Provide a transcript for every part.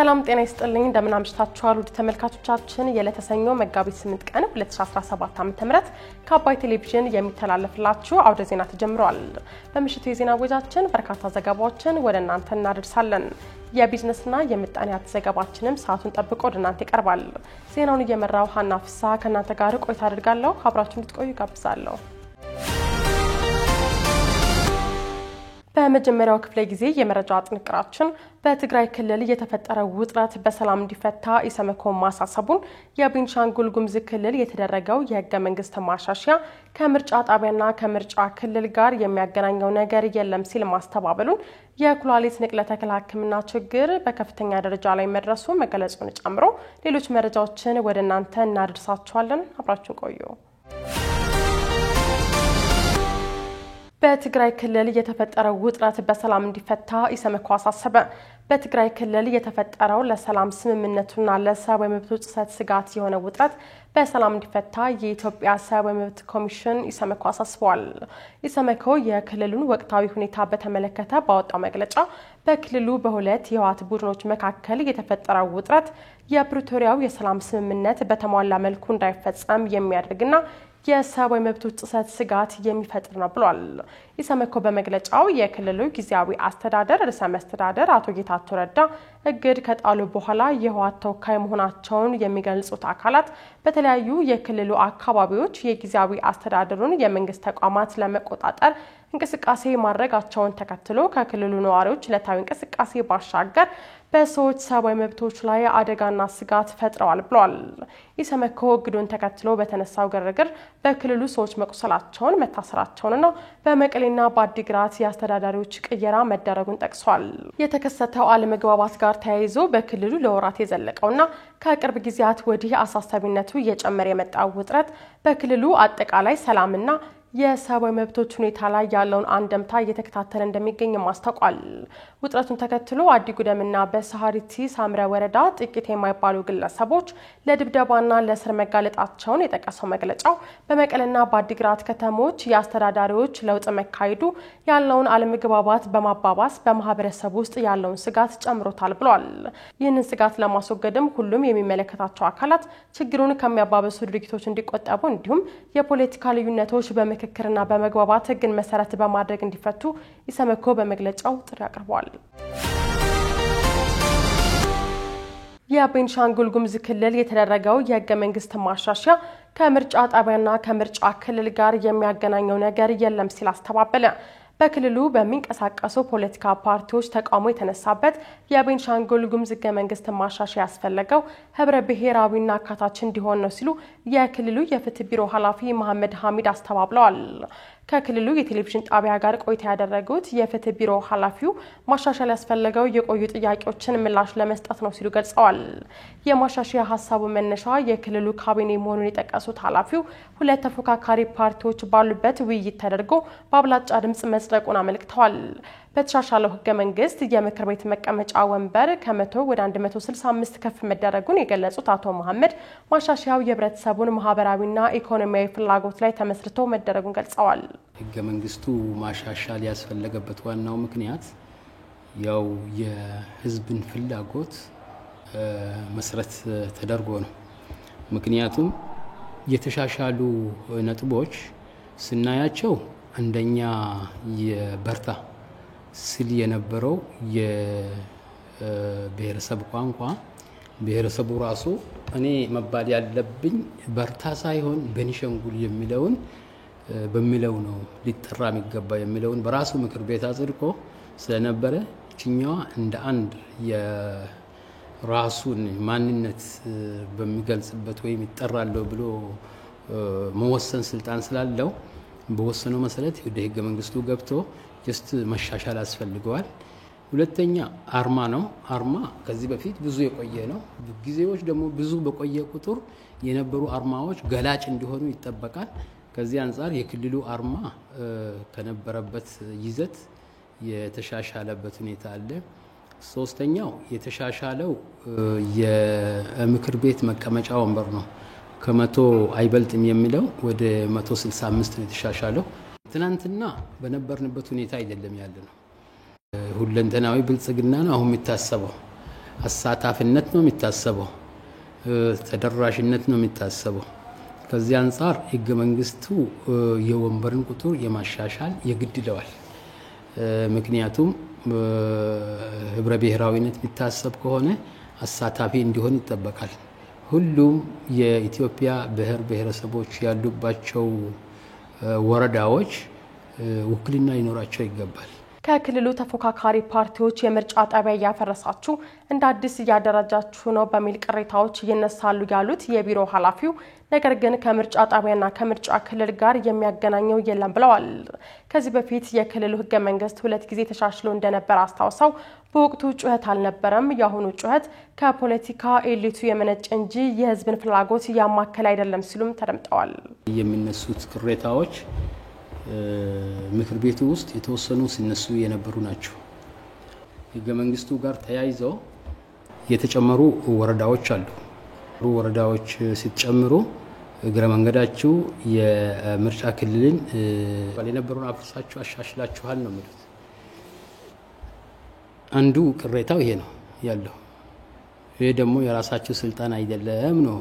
ሰላም ጤና ይስጥልኝ እንደምን አምሽታችኋል ውድ ተመልካቾቻችን የለተሰኞ መጋቢት 8 ቀን 2017 ዓ.ም ከአባይ ቴሌቪዥን የሚተላለፍላችሁ አውደ ዜና ተጀምሯል። በምሽቱ የዜና ወጃችን በርካታ ዘገባዎችን ወደ እናንተ እናደርሳለን። የቢዝነስና የምጣኔ ሀብት ዘገባችንም ሰዓቱን ጠብቆ ወደ እናንተ ይቀርባል። ዜናውን እየመራው ሀና ፍሳ ከእናንተ ጋር ቆይታ አድርጋለሁ። አብራችሁን እንድትቆዩ ጋብዛለሁ። በመጀመሪያው ክፍለ ጊዜ የመረጃ ጥንቅራችን በትግራይ ክልል የተፈጠረው ውጥረት በሰላም እንዲፈታ ኢሰመኮ ማሳሰቡን፣ የቤንሻንጉል ጉሙዝ ክልል የተደረገው የህገ መንግስት ማሻሻያ ከምርጫ ጣቢያና ከምርጫ ክልል ጋር የሚያገናኘው ነገር የለም ሲል ማስተባበሉን፣ የኩላሊት ንቅለ ተከላ ህክምና ችግር በከፍተኛ ደረጃ ላይ መድረሱ መገለጹን ጨምሮ ሌሎች መረጃዎችን ወደ እናንተ እናደርሳችኋለን። አብራችሁን ቆዩ። በትግራይ ክልል የተፈጠረው ውጥረት በሰላም እንዲፈታ ኢሰመኮ አሳሰበ። በትግራይ ክልል የተፈጠረው ለሰላም ስምምነቱና ለሰብአዊ መብቶች ጥሰት ስጋት የሆነ ውጥረት በሰላም እንዲፈታ የኢትዮጵያ ሰብአዊ መብት ኮሚሽን ኢሰመኮ አሳስቧል። ኢሰመኮ የክልሉን ወቅታዊ ሁኔታ በተመለከተ ባወጣው መግለጫ በክልሉ በሁለት የህወሓት ቡድኖች መካከል የተፈጠረው ውጥረት የፕሪቶሪያው የሰላም ስምምነት በተሟላ መልኩ እንዳይፈጸም የሚያደርግና የሰብአዊ መብቶች ጥሰት ስጋት የሚፈጥር ነው ብሏል። ኢሰመኮ በመግለጫው የክልሉ ጊዜያዊ አስተዳደር ርዕሰ መስተዳደር አቶ ጌታቸው ረዳ እግድ ከጣሉ በኋላ የህወሓት ተወካይ መሆናቸውን የሚገልጹት አካላት በተለያዩ የክልሉ አካባቢዎች የጊዜያዊ አስተዳደሩን የመንግስት ተቋማት ለመቆጣጠር እንቅስቃሴ ማድረጋቸውን ተከትሎ ከክልሉ ነዋሪዎች ዕለታዊ እንቅስቃሴ ባሻገር በሰዎች ሰብአዊ መብቶች ላይ አደጋና ስጋት ፈጥረዋል ብሏል። ኢሰመኮ እግዱን ተከትሎ በተነሳው ግርግር በክልሉ ሰዎች መቁሰላቸውን፣ መታሰራቸውንና በመቀሌና በአዲግራት የአስተዳዳሪዎች ቅየራ መደረጉን ጠቅሷል። የተከሰተው አለመግባባት ጋር ተያይዞ በክልሉ ለወራት የዘለቀውና ከቅርብ ጊዜያት ወዲህ አሳሳቢነቱ እየጨመረ የመጣው ውጥረት በክልሉ አጠቃላይ ሰላምና የሰብአዊ መብቶች ሁኔታ ላይ ያለውን አንደምታ እየተከታተለ እንደሚገኝ ማስታወቋል። ውጥረቱን ተከትሎ አዲጉደምና በሳሃሪቲ ሳምረ ወረዳ ጥቂት የማይባሉ ግለሰቦች ለድብደባና ለእስር መጋለጣቸውን የጠቀሰው መግለጫው በመቀለና በአዲግራት ከተሞች የአስተዳዳሪዎች ለውጥ መካሄዱ ያለውን አለመግባባት በማባባስ በማህበረሰብ ውስጥ ያለውን ስጋት ጨምሮታል ብሏል። ይህንን ስጋት ለማስወገድም ሁሉም የሚመለከታቸው አካላት ችግሩን ከሚያባብሱ ድርጊቶች እንዲቆጠቡ እንዲሁም የፖለቲካ ልዩነቶች በምክክርና በመግባባት ህግን መሰረት በማድረግ እንዲፈቱ ኢሰመኮ በመግለጫው ጥሪ አቅርቧል። የቤንሻንጉል ጉሙዝ ክልል የተደረገው የህገ መንግስት ማሻሻያ ከምርጫ ጣቢያና ከምርጫ ክልል ጋር የሚያገናኘው ነገር የለም ሲል አስተባበለ። በክልሉ በሚንቀሳቀሱ ፖለቲካ ፓርቲዎች ተቃውሞ የተነሳበት የቤንሻንጉል ጉሙዝ ህገ መንግስት ማሻሻያ ያስፈለገው ህብረ ብሔራዊና አካታች እንዲሆን ነው ሲሉ የክልሉ የፍትህ ቢሮ ኃላፊ መሐመድ ሐሚድ አስተባብለዋል። ከክልሉ የቴሌቪዥን ጣቢያ ጋር ቆይታ ያደረጉት የፍትህ ቢሮ ኃላፊው ማሻሻያ ያስፈለገው የቆዩ ጥያቄዎችን ምላሽ ለመስጠት ነው ሲሉ ገልጸዋል። የማሻሻያ ሀሳቡ መነሻ የክልሉ ካቢኔ መሆኑን የጠቀሱት ኃላፊው ሁለት ተፎካካሪ ፓርቲዎች ባሉበት ውይይት ተደርጎ በአብላጫ ድምጽ መጽደቁን አመልክተዋል። በተሻሻለው ህገ መንግስት የምክር ቤት መቀመጫ ወንበር ከ100 ወደ 165 ከፍ መደረጉን የገለጹት አቶ መሐመድ ማሻሻያው የህብረተሰቡን ማህበራዊና ኢኮኖሚያዊ ፍላጎት ላይ ተመስርቶ መደረጉን ገልጸዋል። ህገ መንግስቱ ማሻሻል ያስፈለገበት ዋናው ምክንያት ያው የህዝብን ፍላጎት መሰረት ተደርጎ ነው። ምክንያቱም የተሻሻሉ ነጥቦች ስናያቸው አንደኛ የበርታ ስል የነበረው የብሔረሰብ ቋንቋ ብሔረሰቡ ራሱ እኔ መባል ያለብኝ በርታ ሳይሆን ቤኒሻንጉል የሚለውን በሚለው ነው ሊጠራ የሚገባ የሚለውን በራሱ ምክር ቤት አጽድቆ ስለነበረ እኛዋ እንደ አንድ የራሱን ማንነት በሚገልጽበት ወይም ይጠራለው ብሎ መወሰን ስልጣን ስላለው በወሰነው መሰረት ወደ ህገ መንግስቱ ገብቶ ጀስት መሻሻል ያስፈልገዋል። ሁለተኛ አርማ ነው። አርማ ከዚህ በፊት ብዙ የቆየ ነው። ጊዜዎች ደግሞ ብዙ በቆየ ቁጥር የነበሩ አርማዎች ገላጭ እንዲሆኑ ይጠበቃል። ከዚህ አንፃር የክልሉ አርማ ከነበረበት ይዘት የተሻሻለበት ሁኔታ አለ። ሶስተኛው የተሻሻለው የምክር ቤት መቀመጫ ወንበር ነው። ከ100 አይበልጥም የሚለው ወደ 165 ነው የተሻሻለው። ትናንትና በነበርንበት ሁኔታ አይደለም ያለነው። ሁለንተናዊ ብልጽግና ነው አሁን የሚታሰበው። አሳታፊነት ነው የሚታሰበው፣ ተደራሽነት ነው የሚታሰበው። ከዚህ አንፃር ህገ መንግስቱ የወንበርን ቁጥር የማሻሻል የግድ ይለዋል። ምክንያቱም ህብረ ብሔራዊነት የሚታሰብ ከሆነ አሳታፊ እንዲሆን ይጠበቃል። ሁሉም የኢትዮጵያ ብሔር ብሔረሰቦች ያሉባቸው ወረዳዎች ውክልና ሊኖራቸው ይገባል። ከክልሉ ተፎካካሪ ፓርቲዎች የምርጫ ጣቢያ ያፈረሳችሁ እንደ አዲስ ያደረጃችሁ ነው በሚል ቅሬታዎች ይነሳሉ ያሉት የቢሮ ኃላፊው፣ ነገር ግን ከምርጫ ጣቢያና ከምርጫ ክልል ጋር የሚያገናኘው የለም ብለዋል። ከዚህ በፊት የክልሉ ህገ መንግስት 2 ጊዜ ተሻሽሎ እንደነበር አስታውሰው በወቅቱ ጩኸት አልነበረም፣ ያሁኑ ጩኸት ከፖለቲካ ኤሊቱ የመነጨ እንጂ የህዝብን ፍላጎት ያማከለ አይደለም ሲሉም ተደምጠዋል። የሚነሱት ቅሬታዎች ምክር ቤቱ ውስጥ የተወሰኑ ሲነሱ የነበሩ ናቸው። ህገ መንግስቱ ጋር ተያይዘው የተጨመሩ ወረዳዎች አሉ። ወረዳዎች ሲጨምሩ እግረ መንገዳችሁ የምርጫ ክልልን የነበሩን አፍርሳችሁ አሻሽላችኋል ነው የሚሉት። አንዱ ቅሬታው ይሄ ነው ያለው። ይሄ ደግሞ የራሳቸው ስልጣን አይደለም ነው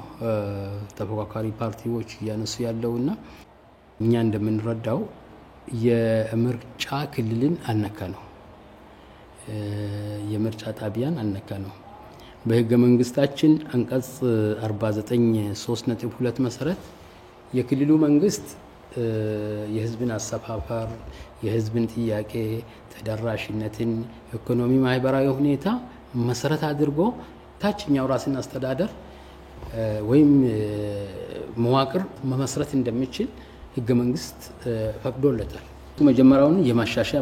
ተፎካካሪ ፓርቲዎች እያነሱ ያለውና እኛ እንደምንረዳው የምርጫ ክልልን አነካ ነው፣ የምርጫ ጣቢያን አነካ ነው። በህገ መንግስታችን አንቀጽ 49(3)(2) መሰረት የክልሉ መንግስት የህዝብን አሰፋፈር፣ የህዝብን ጥያቄ፣ ተደራሽነትን፣ ኢኮኖሚ፣ ማህበራዊ ሁኔታ መሰረት አድርጎ ታችኛው ራስን አስተዳደር ወይም መዋቅር መመስረት እንደሚችል ህገ መንግስት ፈቅዶለታል። መጀመሪያውን ማሻሻያ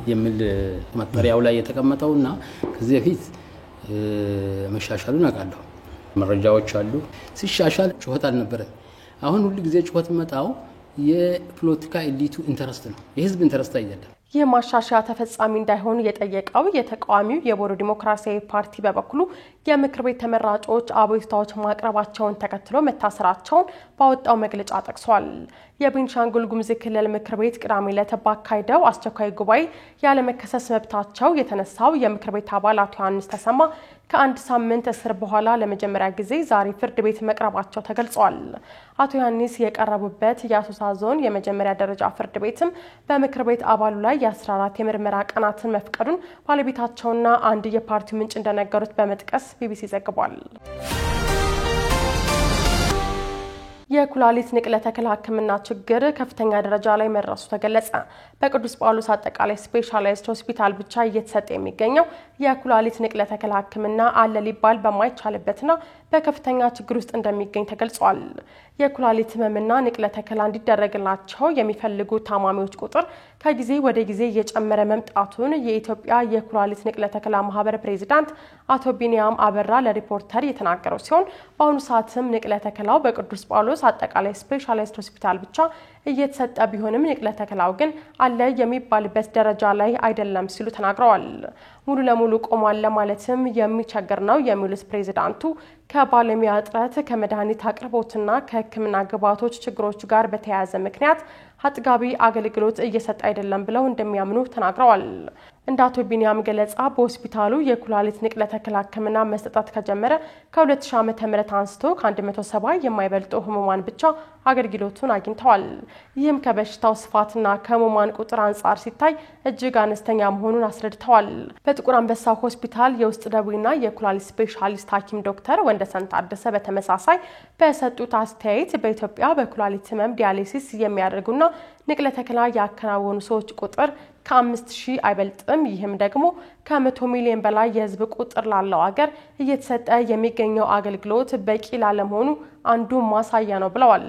የሚል መጠሪያው ላይ የተቀመጠውና ከዚህ በፊት መሻሻሉን አውቃለሁ፣ መረጃዎች አሉ። ሲሻሻል ጩኸት አልነበረም። አሁን ሁሉ ጊዜ ጩኸት መጣው የፖለቲካ ኤሊቱ ኢንተረስት ነው፣ የህዝብ ኢንተረስት አይደለም። ይህ ማሻሻያ ተፈጻሚ እንዳይሆን የጠየቀው የተቃዋሚው የቦሮ ዲሞክራሲያዊ ፓርቲ በበኩሉ የምክር ቤት ተመራጮች አቤቱታዎች ማቅረባቸውን ተከትሎ መታሰራቸውን ባወጣው መግለጫ ጠቅሷል። የቤንሻንጉል ጉሙዝ ክልል ምክር ቤት ቅዳሜ ዕለት ባካሄደው አስቸኳይ ጉባኤ ያለመከሰስ መብታቸው የተነሳው የምክር ቤት አባል አቶ ዮሐንስ ተሰማ ከአንድ ሳምንት እስር በኋላ ለመጀመሪያ ጊዜ ዛሬ ፍርድ ቤት መቅረባቸው ተገልጿል። አቶ ዮሐንስ የቀረቡበት የአሶሳ ዞን የመጀመሪያ ደረጃ ፍርድ ቤትም በምክር ቤት አባሉ ላይ የ14 የምርመራ ቀናትን መፍቀዱን ባለቤታቸውና አንድ የፓርቲው ምንጭ እንደነገሩት በመጥቀስ ቢቢሲ ዘግቧል። የኩላሊት ንቅለ ተከላ ሕክምና ችግር ከፍተኛ ደረጃ ላይ መድረሱ ተገለጸ። በቅዱስ ጳውሎስ አጠቃላይ ስፔሻላይዝድ ሆስፒታል ብቻ እየተሰጠ የሚገኘው የኩላሊት ንቅለ ተከላ ሕክምና አለ ሊባል በማይቻልበትና በከፍተኛ ችግር ውስጥ እንደሚገኝ ተገልጿል። የኩላሊት ህመምና ንቅለ ተከላ እንዲደረግላቸው የሚፈልጉ ታማሚዎች ቁጥር ከጊዜ ወደ ጊዜ እየጨመረ መምጣቱን የኢትዮጵያ የኩላሊት ንቅለ ተከላ ማህበር ፕሬዚዳንት አቶ ቢኒያም አበራ ለሪፖርተር የተናገሩ ሲሆን በአሁኑ ሰዓትም ንቅለ ተከላው በቅዱስ ጳውሎስ አጠቃላይ ስፔሻላይዝድ ሆስፒታል ብቻ እየተሰጠ ቢሆንም ንቅለ ተከላው ግን አለ የሚባልበት ደረጃ ላይ አይደለም ሲሉ ተናግረዋል። ሙሉ ለሙሉ ቆሟል ለማለትም የሚቸገር ነው የሚሉት ፕሬዚዳንቱ ከባለሙያ እጥረት፣ ከመድኃኒት አቅርቦትና ከህክምና ግብዓቶች ችግሮች ጋር በተያያዘ ምክንያት አጥጋቢ አገልግሎት እየሰጠ አይደለም ብለው እንደሚያምኑ ተናግረዋል። እንደ አቶ ቢኒያም ገለጻ በሆስፒታሉ የኩላሊት ንቅለ ተከላ ሕክምና መስጠት ከጀመረ ከ2000 ዓ.ም አንስቶ ከ170 የማይበልጡ ህሙማን ብቻ አገልግሎቱን አግኝተዋል። ይህም ከበሽታው ስፋትና ከህሙማን ቁጥር አንጻር ሲታይ እጅግ አነስተኛ መሆኑን አስረድተዋል። በጥቁር አንበሳ ሆስፒታል የውስጥ ደዌና የኩላሊት ስፔሻሊስት ሐኪም ዶክተር ወንደሰን ታደሰ በተመሳሳይ በሰጡት አስተያየት በኢትዮጵያ በኩላሊት ህመም ዲያሊሲስ የሚያደርጉና ንቅለ ተከላ ያከናወኑ ሰዎች ቁጥር ከ5000 አይበልጥም። ይህም ደግሞ ከ100 ሚሊዮን በላይ የህዝብ ቁጥር ላለው ሀገር እየተሰጠ የሚገኘው አገልግሎት በቂ ላለመሆኑ አንዱ ማሳያ ነው ብለዋል።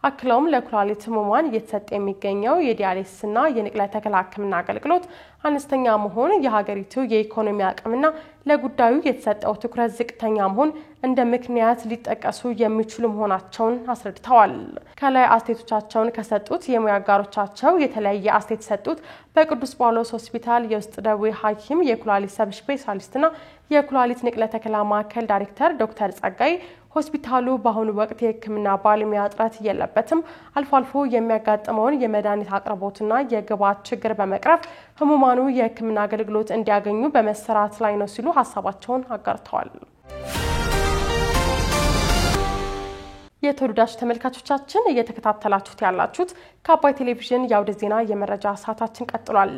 አክለውም ለኩላሊት ህሙማን እየተሰጠ የሚገኘው የዲያሊሲስና የንቅለ ተከላ ሕክምና አገልግሎት አነስተኛ መሆን፣ የሀገሪቱ የኢኮኖሚ አቅምና ለጉዳዩ የተሰጠው ትኩረት ዝቅተኛ መሆን እንደ ምክንያት ሊጠቀሱ የሚችሉ መሆናቸውን አስረድተዋል። ከላይ አስተያየቶቻቸውን ከሰጡት የሙያ አጋሮቻቸው የተለያየ አስተያየት ሰጡት በቅዱስ ጳውሎስ ሆስፒታል የውስጥ ደዌ ሐኪም የኩላሊት ሰብ ስፔሻሊስትና የኩላሊት ንቅለ ተከላ ማዕከል ዳይሬክተር ዶክተር ጸጋይ ሆስፒታሉ በአሁኑ ወቅት የሕክምና ባለሙያ እጥረት የለበትም። አልፎ አልፎ የሚያጋጥመውን የመድኃኒት አቅርቦትና የግብዓት ችግር በመቅረፍ ህሙማኑ የሕክምና አገልግሎት እንዲያገኙ በመሰራት ላይ ነው ሲሉ ሀሳባቸውን አጋርተዋል። የተወዳጅ ተመልካቾቻችን እየተከታተላችሁት ያላችሁት ከአባይ ቴሌቪዥን የአውደ ዜና የመረጃ ሰዓታችን ቀጥሏል።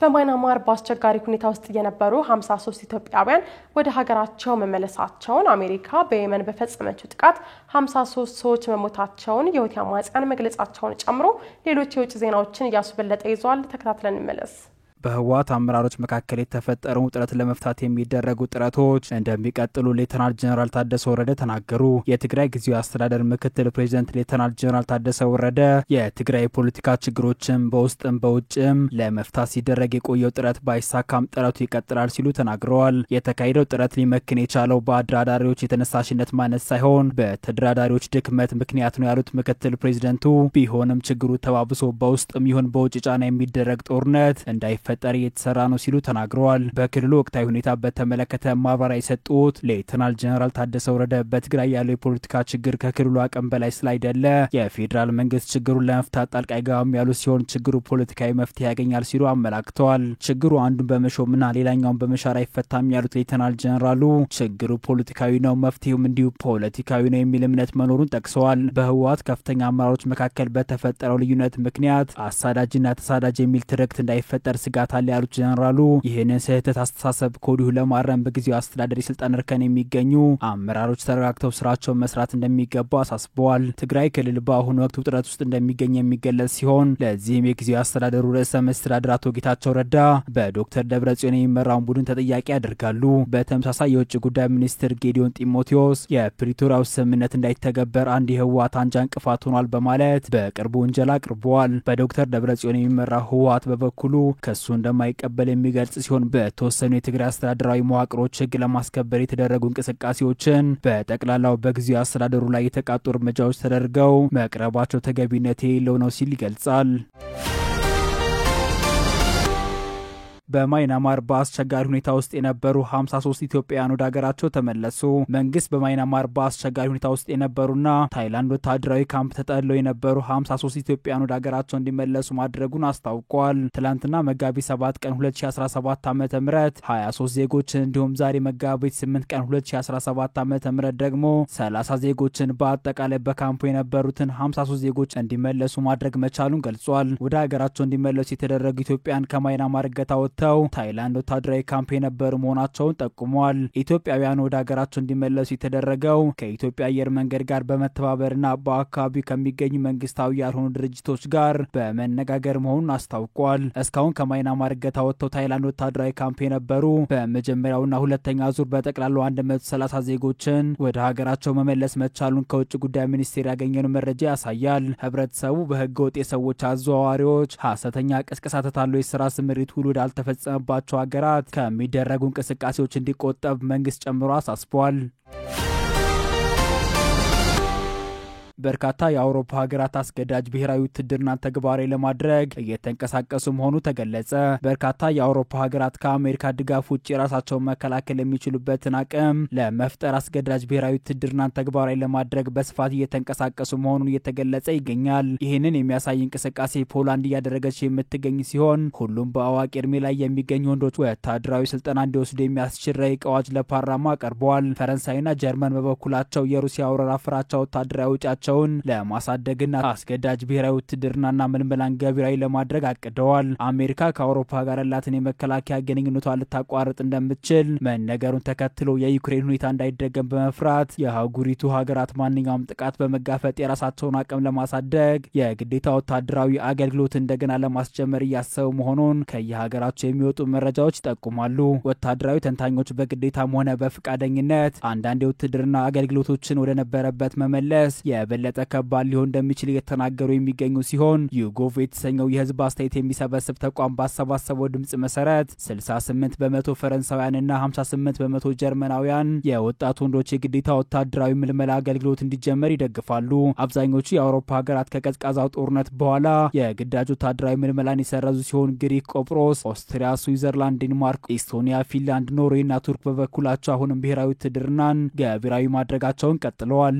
በማይናማር በአስቸጋሪ ሁኔታ ውስጥ የነበሩ 53 ኢትዮጵያውያን ወደ ሀገራቸው መመለሳቸውን፣ አሜሪካ በየመን በፈጸመችው ጥቃት 53 ሰዎች መሞታቸውን የሁቲ አማጽያን መግለጻቸውን ጨምሮ ሌሎች የውጭ ዜናዎችን እያስበለጠ ይዟል። ተከታትለን እንመለስ። በህወሓት አመራሮች መካከል የተፈጠረው ውጥረት ለመፍታት የሚደረጉ ጥረቶች እንደሚቀጥሉ ሌተናል ጄኔራል ታደሰ ወረደ ተናገሩ። የትግራይ ጊዜያዊ አስተዳደር ምክትል ፕሬዝዳንት ሌተናል ጄኔራል ታደሰ ወረደ የትግራይ ፖለቲካ ችግሮችን በውስጥም በውጭም ለመፍታት ሲደረግ የቆየው ጥረት ባይሳካም ጥረቱ ይቀጥላል ሲሉ ተናግረዋል። የተካሄደው ጥረት ሊመክን የቻለው በአደራዳሪዎች የተነሳሽነት ማነስ ሳይሆን በተደራዳሪዎች ድክመት ምክንያት ነው ያሉት ምክትል ፕሬዝዳንቱ፣ ቢሆንም ችግሩ ተባብሶ በውስጥም ይሁን በውጭ ጫና የሚደረግ ጦርነት እንዳይፈጠር እየተሰራ ነው ሲሉ ተናግረዋል። በክልሉ ወቅታዊ ሁኔታ በተመለከተ ማብራሪያ የሰጡት ሌተናል ጄኔራል ታደሰ ወረደ በትግራይ ያለው የፖለቲካ ችግር ከክልሉ አቅም በላይ ስላይደለ የፌዴራል መንግስት ችግሩን ለመፍታት ጣልቃ አይገባም ያሉ ሲሆን ችግሩ ፖለቲካዊ መፍትሄ ያገኛል ሲሉ አመላክተዋል። ችግሩ አንዱን በመሾምና ሌላኛውን በመሻር አይፈታም ያሉት ሌተናል ጄኔራሉ ችግሩ ፖለቲካዊ ነው፣ መፍትሄውም እንዲሁ ፖለቲካዊ ነው የሚል እምነት መኖሩን ጠቅሰዋል። በህወሓት ከፍተኛ አመራሮች መካከል በተፈጠረው ልዩነት ምክንያት አሳዳጅና ተሳዳጅ የሚል ትርክት እንዳይፈጠር ስጋት አለ ያሉት ጄኔራሉ ይህንን ስህተት አስተሳሰብ ከወዲሁ ለማረም በጊዜያዊ አስተዳደር የስልጣን እርከን የሚገኙ አመራሮች ተረጋግተው ስራቸውን መስራት እንደሚገባ አሳስበዋል። ትግራይ ክልል በአሁኑ ወቅት ውጥረት ውስጥ እንደሚገኝ የሚገለጽ ሲሆን ለዚህም የጊዜያዊ አስተዳደሩ ርዕሰ መስተዳድር አቶ ጌታቸው ረዳ በዶክተር ደብረጽዮን የሚመራውን ቡድን ተጠያቂ ያደርጋሉ። በተመሳሳይ የውጭ ጉዳይ ሚኒስትር ጌዲዮን ጢሞቴዎስ የፕሪቶሪያው ስምምነት እንዳይተገበር አንድ የህወሓት አንጃ እንቅፋት ሆኗል በማለት በቅርቡ ወንጀል አቅርበዋል። በዶክተር ደብረጽዮን የሚመራው ህወሓት በበኩሉ ከሱ እንደማይቀበል የሚገልጽ ሲሆን በተወሰኑ የትግራይ አስተዳደራዊ መዋቅሮች ህግ ለማስከበር የተደረጉ እንቅስቃሴዎችን በጠቅላላው በጊዜያዊ አስተዳደሩ ላይ የተቃጡ እርምጃዎች ተደርገው መቅረባቸው ተገቢነት የሌለው ነው ሲል ይገልጻል። በማይናማር በአስቸጋሪ ሁኔታ ውስጥ የነበሩ 53 ኢትዮጵያውያን ወደ ሀገራቸው ተመለሱ። መንግስት በማይናማር በአስቸጋሪ ሁኔታ ውስጥ የነበሩና ታይላንድ ወታደራዊ ካምፕ ተጠልለው የነበሩ 53 ኢትዮጵያውያን ወደ ሀገራቸው እንዲመለሱ ማድረጉን አስታውቋል። ትላንትና መጋቢት 7 ቀን 2017 ዓ.ም 23 ዜጎችን እንዲሁም ዛሬ መጋቢት 8 ቀን 2017 ዓ.ም ደግሞ 30 ዜጎችን በአጠቃላይ በካምፑ የነበሩትን 53 ዜጎች እንዲመለሱ ማድረግ መቻሉን ገልጿል። ወደ ሀገራቸው እንዲመለሱ የተደረጉ ኢትዮጵያውያን ከማይናማር እገታ ታይላንድ ወታደራዊ ካምፕ የነበሩ መሆናቸውን ጠቁመዋል። ኢትዮጵያውያን ወደ ሀገራቸው እንዲመለሱ የተደረገው ከኢትዮጵያ አየር መንገድ ጋር በመተባበርና በአካባቢው ከሚገኙ መንግስታዊ ያልሆኑ ድርጅቶች ጋር በመነጋገር መሆኑን አስታውቋል። እስካሁን ከማይናማር እገታ ወጥተው ታይላንድ ወታደራዊ ካምፕ የነበሩ በመጀመሪያውና ሁለተኛ ዙር በጠቅላላው 130 ዜጎችን ወደ ሀገራቸው መመለስ መቻሉን ከውጭ ጉዳይ ሚኒስቴር ያገኘነው መረጃ ያሳያል። ህብረተሰቡ በህገ ወጥ የሰዎች አዘዋዋሪዎች ሐሰተኛ ቅስቀሳ ተታሎ የስራ ስምሪት ሁሉ ፈጸመባቸው ሀገራት ከሚደረጉ እንቅስቃሴዎች እንዲቆጠብ መንግስት ጨምሮ አሳስቧል። በርካታ የአውሮፓ ሀገራት አስገዳጅ ብሔራዊ ውትድርና ተግባራዊ ለማድረግ እየተንቀሳቀሱ መሆኑ ተገለጸ። በርካታ የአውሮፓ ሀገራት ከአሜሪካ ድጋፍ ውጭ ራሳቸውን መከላከል የሚችሉበትን አቅም ለመፍጠር አስገዳጅ ብሔራዊ ውትድርና ተግባራዊ ለማድረግ በስፋት እየተንቀሳቀሱ መሆኑን እየተገለጸ ይገኛል። ይህንን የሚያሳይ እንቅስቃሴ ፖላንድ እያደረገች የምትገኝ ሲሆን ሁሉም በአዋቂ እድሜ ላይ የሚገኙ ወንዶች ወታደራዊ ስልጠና እንዲወስዱ የሚያስችል ረቂቅ አዋጅ ለፓርላማ ቀርበዋል። ፈረንሳይና ጀርመን በበኩላቸው የሩሲያ ወረራ ፍራቻ ወታደራዊ ውጫቸው ለማሳደግና አስገዳጅ ብሔራዊ ውትድርናና ምልመላን ገቢራዊ ለማድረግ አቅደዋል። አሜሪካ ከአውሮፓ ጋር ያላትን የመከላከያ ግንኙነቷን ልታቋርጥ እንደምትችል መነገሩን ተከትሎ የዩክሬን ሁኔታ እንዳይደገም በመፍራት የአህጉሪቱ ሀገራት ማንኛውም ጥቃት በመጋፈጥ የራሳቸውን አቅም ለማሳደግ የግዴታ ወታደራዊ አገልግሎት እንደገና ለማስጀመር እያሰቡ መሆኑን ከየሀገራቸው የሚወጡ መረጃዎች ይጠቁማሉ። ወታደራዊ ተንታኞች በግዴታም ሆነ በፍቃደኝነት አንዳንድ የውትድርና አገልግሎቶችን ወደ ነበረበት መመለስ የበለጠ የበለጠ ከባድ ሊሆን እንደሚችል እየተናገሩ የሚገኙ ሲሆን ዩጎቭ የተሰኘው የህዝብ አስተያየት የሚሰበስብ ተቋም ባሰባሰበው ድምጽ መሰረት 68% ፈረንሳውያንና 58% ጀርመናውያን የወጣት ወንዶች የግዴታ ወታደራዊ ምልመላ አገልግሎት እንዲጀመር ይደግፋሉ። አብዛኞቹ የአውሮፓ ሀገራት ከቀዝቃዛው ጦርነት በኋላ የግዳጅ ወታደራዊ ምልመላን የሰረዙ ሲሆን ግሪክ፣ ቆጵሮስ፣ ኦስትሪያ፣ ስዊዘርላንድ፣ ዴንማርክ፣ ኤስቶኒያ፣ ፊንላንድ፣ ኖርዌይና ቱርክ በበኩላቸው አሁንም ብሔራዊ ውትድርናን ገቢራዊ ማድረጋቸውን ቀጥለዋል።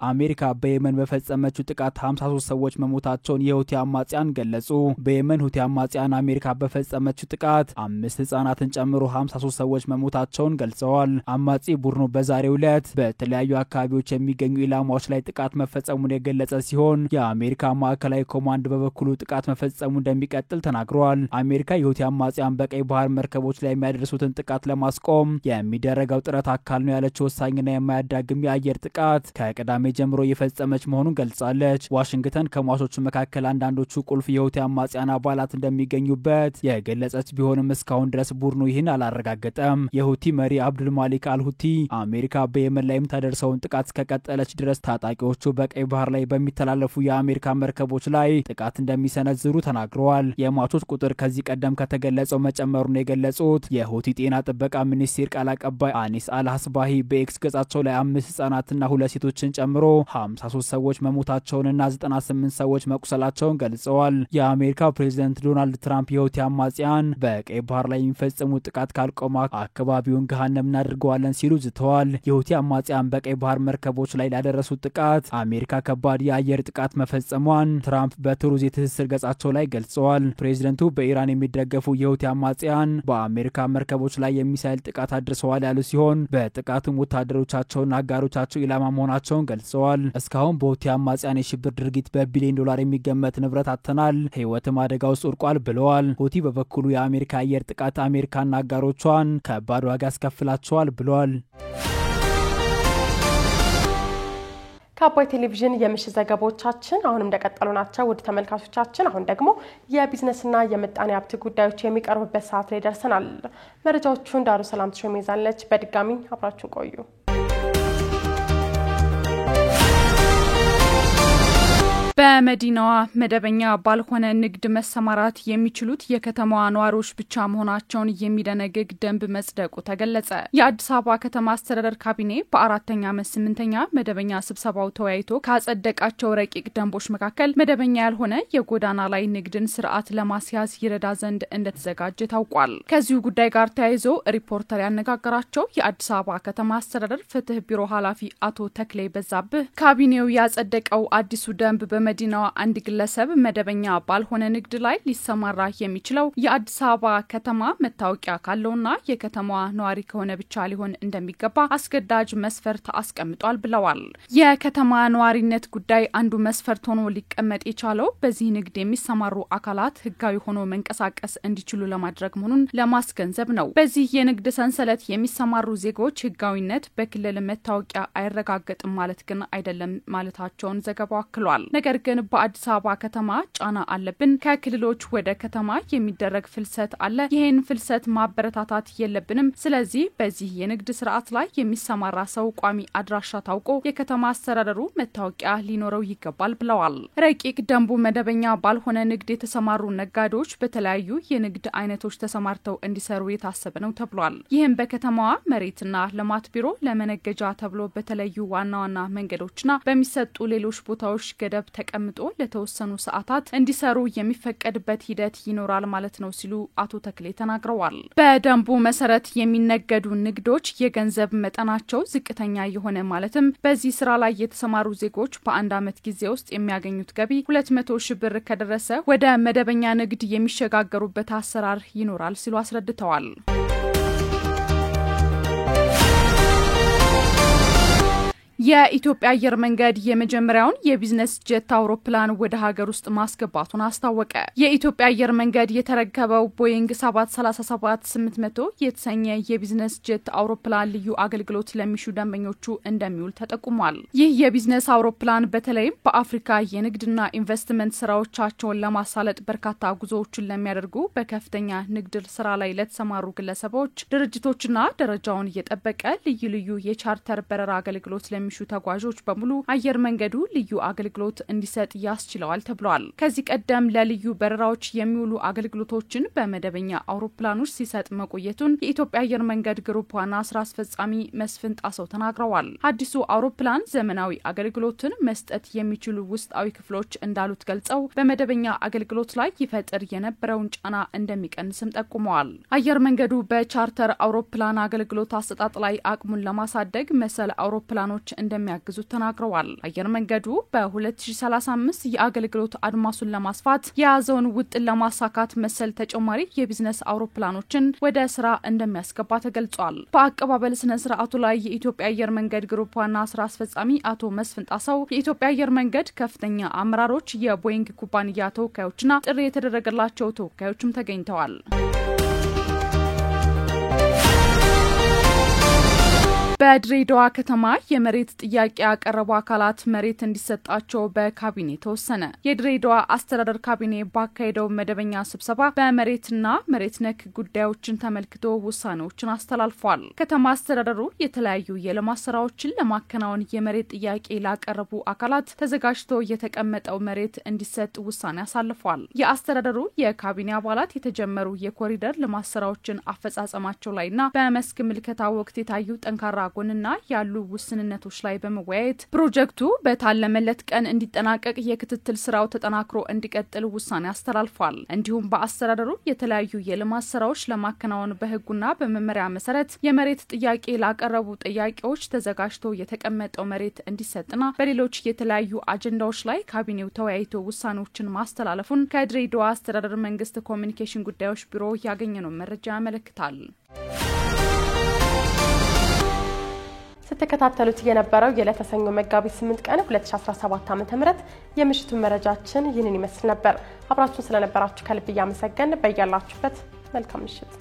አሜሪካ በየመን በፈጸመችው ጥቃት 53 ሰዎች መሞታቸውን የሁቲ አማጽያን ገለጹ። በየመን ሁቲ አማጽያን አሜሪካ በፈጸመችው ጥቃት 5 ህጻናትን ጨምሮ 53 ሰዎች መሞታቸውን ገልጸዋል። አማጺ ቡድኑ በዛሬው ዕለት በተለያዩ አካባቢዎች የሚገኙ ኢላማዎች ላይ ጥቃት መፈጸሙን የገለጸ ሲሆን የአሜሪካ ማዕከላዊ ኮማንድ በበኩሉ ጥቃት መፈጸሙ እንደሚቀጥል ተናግሯል። አሜሪካ የሁቲ አማጽያን በቀይ ባህር መርከቦች ላይ የሚያደርሱትን ጥቃት ለማስቆም የሚደረገው ጥረት አካል ነው ያለችው ወሳኝና የማያዳግም የአየር ጥቃት ከቀዳሚ ጀምሮ የፈጸመች መሆኑን ገልጻለች። ዋሽንግተን ከሟቾቹ መካከል አንዳንዶቹ ቁልፍ የሁቲ አማጽያን አባላት እንደሚገኙበት የገለጸች ቢሆንም እስካሁን ድረስ ቡድኑ ይህን አላረጋገጠም። የሁቲ መሪ አብዱል ማሊክ አልሁቲ አሜሪካ በየመን ላይ የምታደርሰውን ጥቃት እስከቀጠለች ድረስ ታጣቂዎቹ በቀይ ባህር ላይ በሚተላለፉ የአሜሪካ መርከቦች ላይ ጥቃት እንደሚሰነዝሩ ተናግረዋል። የሟቾች ቁጥር ከዚህ ቀደም ከተገለጸው መጨመሩን የገለጹት የሁቲ ጤና ጥበቃ ሚኒስቴር ቃል አቀባይ አኒስ አልሐስባሂ በኤክስ ገጻቸው ላይ 5 ህጻናትና 2 ሴቶችን ጨምሮ 53 ሰዎች መሞታቸውንና 98 ሰዎች መቁሰላቸውን ገልጸዋል። የአሜሪካው ፕሬዝዳንት ዶናልድ ትራምፕ የሁቲ አማጽያን በቀይ ባህር ላይ የሚፈጽሙ ጥቃት ካልቆመ አካባቢውን ገሃነም እናድርገዋለን ሲሉ ዝተዋል። የሁቲ አማጽያን በቀይ ባህር መርከቦች ላይ ላደረሱት ጥቃት አሜሪካ ከባድ የአየር ጥቃት መፈጸሟን ትራምፕ በትሩዝ የትስስር ገጻቸው ላይ ገልጸዋል። ፕሬዝዳንቱ በኢራን የሚደገፉ የሁቲ አማጽያን በአሜሪካ መርከቦች ላይ የሚሳኤል ጥቃት አድርሰዋል ያሉ ሲሆን በጥቃቱም ወታደሮቻቸውና አጋሮቻቸው ኢላማ መሆናቸውን ገልጸዋል። እስካሁን በሁቲ አማጽያን የሽብር ድርጊት በቢሊዮን ዶላር የሚገመት ንብረት አጥተናል፣ ህይወትም አደጋ ውስጥ ወድቋል ብለዋል። ሁቲ በበኩሉ የአሜሪካ አየር ጥቃት አሜሪካና አጋሮቿን ከባድ ዋጋ ያስከፍላቸዋል ብለዋል። ከአባይ ቴሌቪዥን የምሽት ዘገባዎቻችን አሁንም እንደቀጠሉ ናቸው። ውድ ተመልካቾቻችን አሁን ደግሞ የቢዝነስና የምጣኔ ሀብት ጉዳዮች የሚቀርቡበት ሰዓት ላይ ደርሰናል። መረጃዎቹን ዳሩ ሰላም ተሾሜዛለች። በድጋሚ አብራችሁን ቆዩ። በመዲናዋ መደበኛ ባልሆነ ንግድ መሰማራት የሚችሉት የከተማዋ ነዋሪዎች ብቻ መሆናቸውን የሚደነግግ ደንብ መጽደቁ ተገለጸ። የአዲስ አበባ ከተማ አስተዳደር ካቢኔ በአራተኛ ዓመት 8ኛ መደበኛ ስብሰባው ተወያይቶ ካጸደቃቸው ረቂቅ ደንቦች መካከል መደበኛ ያልሆነ የጎዳና ላይ ንግድን ስርዓት ለማስያዝ ይረዳ ዘንድ እንደተዘጋጀ ታውቋል። ከዚሁ ጉዳይ ጋር ተያይዞ ሪፖርተር ያነጋገራቸው የአዲስ አበባ ከተማ አስተዳደር ፍትህ ቢሮ ኃላፊ አቶ ተክሌ በዛብህ ካቢኔው ያጸደቀው አዲሱ ደንብ በመዲናዋ አንድ ግለሰብ መደበኛ ባልሆነ ንግድ ላይ ሊሰማራ የሚችለው የአዲስ አበባ ከተማ መታወቂያ ካለውና የከተማዋ ነዋሪ ከሆነ ብቻ ሊሆን እንደሚገባ አስገዳጅ መስፈርት አስቀምጧል ብለዋል። የከተማ ነዋሪነት ጉዳይ አንዱ መስፈርት ሆኖ ሊቀመጥ የቻለው በዚህ ንግድ የሚሰማሩ አካላት ህጋዊ ሆኖ መንቀሳቀስ እንዲችሉ ለማድረግ መሆኑን ለማስገንዘብ ነው። በዚህ የንግድ ሰንሰለት የሚሰማሩ ዜጎች ህጋዊነት በክልል መታወቂያ አይረጋገጥም ማለት ግን አይደለም ማለታቸውን ዘገባው አክሏል። ነገር ግን በአዲስ አበባ ከተማ ጫና አለብን፣ ከክልሎች ወደ ከተማ የሚደረግ ፍልሰት አለ፣ ይሄን ፍልሰት ማበረታታት የለብንም። ስለዚህ በዚህ የንግድ ስርዓት ላይ የሚሰማራ ሰው ቋሚ አድራሻ ታውቆ የከተማ አስተዳደሩ መታወቂያ ሊኖረው ይገባል ብለዋል። ረቂቅ ደንቡ መደበኛ ባልሆነ ንግድ የተሰማሩ ነጋዴዎች በተለያዩ የንግድ አይነቶች ተሰማርተው እንዲሰሩ የታሰበ ነው ተብሏል። ይህም በከተማዋ መሬትና ልማት ቢሮ ለመነገጃ ተብሎ በተለዩ ዋና ዋና መንገዶችና በሚሰጡ ሌሎች ቦታዎች ገደብ ተቀምጦ ለተወሰኑ ሰዓታት እንዲሰሩ የሚፈቀድበት ሂደት ይኖራል ማለት ነው ሲሉ አቶ ተክሌ ተናግረዋል። በደንቡ መሰረት የሚነገዱ ንግዶች የገንዘብ መጠናቸው ዝቅተኛ የሆነ ማለትም በዚህ ስራ ላይ የተሰማሩ ዜጎች በአንድ ዓመት ጊዜ ውስጥ የሚያገኙት ገቢ 200,000 ብር ከደረሰ ወደ መደበኛ ንግድ የሚሸጋገሩበት አሰራር ይኖራል ሲሉ አስረድተዋል። የኢትዮጵያ አየር መንገድ የመጀመሪያውን የቢዝነስ ጀት አውሮፕላን ወደ ሀገር ውስጥ ማስገባቱን አስታወቀ። የኢትዮጵያ አየር መንገድ የተረከበው ቦይንግ 737-800 የተሰኘ የቢዝነስ ጀት አውሮፕላን ልዩ አገልግሎት ለሚሹ ደንበኞቹ እንደሚውል ተጠቁሟል። ይህ የቢዝነስ አውሮፕላን በተለይም በአፍሪካ የንግድና ኢንቨስትመንት ስራዎቻቸውን ለማሳለጥ በርካታ ጉዞዎችን ለሚያደርጉ በከፍተኛ ንግድ ስራ ላይ ለተሰማሩ ግለሰቦች፣ ድርጅቶችና ደረጃውን የጠበቀ ልዩ ልዩ የቻርተር በረራ አገልግሎት ለሚሹ ተጓዦች በሙሉ አየር መንገዱ ልዩ አገልግሎት እንዲሰጥ ያስችለዋል ተብሏል። ከዚህ ቀደም ለልዩ በረራዎች የሚውሉ አገልግሎቶችን በመደበኛ አውሮፕላኖች ሲሰጥ መቆየቱን የኢትዮጵያ አየር መንገድ ግሩፕ ዋና ስራ አስፈጻሚ መስፍን ጣሰው ተናግረዋል። አዲሱ አውሮፕላን ዘመናዊ አገልግሎትን መስጠት የሚችሉ ውስጣዊ ክፍሎች እንዳሉት ገልጸው በመደበኛ አገልግሎት ላይ ይፈጥር የነበረውን ጫና እንደሚቀንስም ጠቁመዋል። አየር መንገዱ በቻርተር አውሮፕላን አገልግሎት አሰጣጥ ላይ አቅሙን ለማሳደግ መሰል አውሮፕላኖች እንደሚያግዙ ተናግረዋል። አየር መንገዱ በ2035 የአገልግሎት አድማሱን ለማስፋት የያዘውን ውጥን ለማሳካት መሰል ተጨማሪ የቢዝነስ አውሮፕላኖችን ወደ ስራ እንደሚያስገባ ተገልጿል። በአቀባበል ስነ ስርዓቱ ላይ የኢትዮጵያ አየር መንገድ ግሩፕ ዋና ስራ አስፈጻሚ አቶ መስፍን ጣሰው፣ የኢትዮጵያ አየር መንገድ ከፍተኛ አመራሮች፣ የቦይንግ ኩባንያ ተወካዮችና ጥሪ የተደረገላቸው ተወካዮችም ተገኝተዋል። በድሬዳዋ ከተማ የመሬት ጥያቄ ያቀረቡ አካላት መሬት እንዲሰጣቸው በካቢኔ ተወሰነ። የድሬዳዋ አስተዳደር ካቢኔ ባካሄደው መደበኛ ስብሰባ በመሬትና መሬት ነክ ጉዳዮችን ተመልክቶ ውሳኔዎችን አስተላልፏል። ከተማ አስተዳደሩ የተለያዩ የልማት ስራዎችን ለማከናወን የመሬት ጥያቄ ላቀረቡ አካላት ተዘጋጅቶ የተቀመጠው መሬት እንዲሰጥ ውሳኔ አሳልፏል። የአስተዳደሩ የካቢኔ አባላት የተጀመሩ የኮሪደር ልማት ስራዎችን አፈጻጸማቸው ላይና በመስክ ምልከታ ወቅት የታዩ ጠንካራ ጎንና ያሉ ውስንነቶች ላይ በመወያየት ፕሮጀክቱ በታለመለት ቀን እንዲጠናቀቅ የክትትል ስራው ተጠናክሮ እንዲቀጥል ውሳኔ አስተላልፏል። እንዲሁም በአስተዳደሩ የተለያዩ የልማት ስራዎች ለማከናወን በህጉና በመመሪያ መሰረት የመሬት ጥያቄ ላቀረቡ ጥያቄዎች ተዘጋጅቶ የተቀመጠው መሬት እንዲሰጥና በሌሎች የተለያዩ አጀንዳዎች ላይ ካቢኔው ተወያይቶ ውሳኔዎችን ማስተላለፉን ከድሬዳዋ አስተዳደር መንግስት ኮሚኒኬሽን ጉዳዮች ቢሮ ያገኘነው መረጃ ያመለክታል። ስትከታተሉት የነበረው የዕለተ ሰኞ መጋቢት 8 ቀን 2017 ዓ.ም የምሽቱ መረጃችን ይህንን ይመስል ነበር። አብራችሁን ስለነበራችሁ ከልብ እያመሰገን በያላችሁበት መልካም ምሽት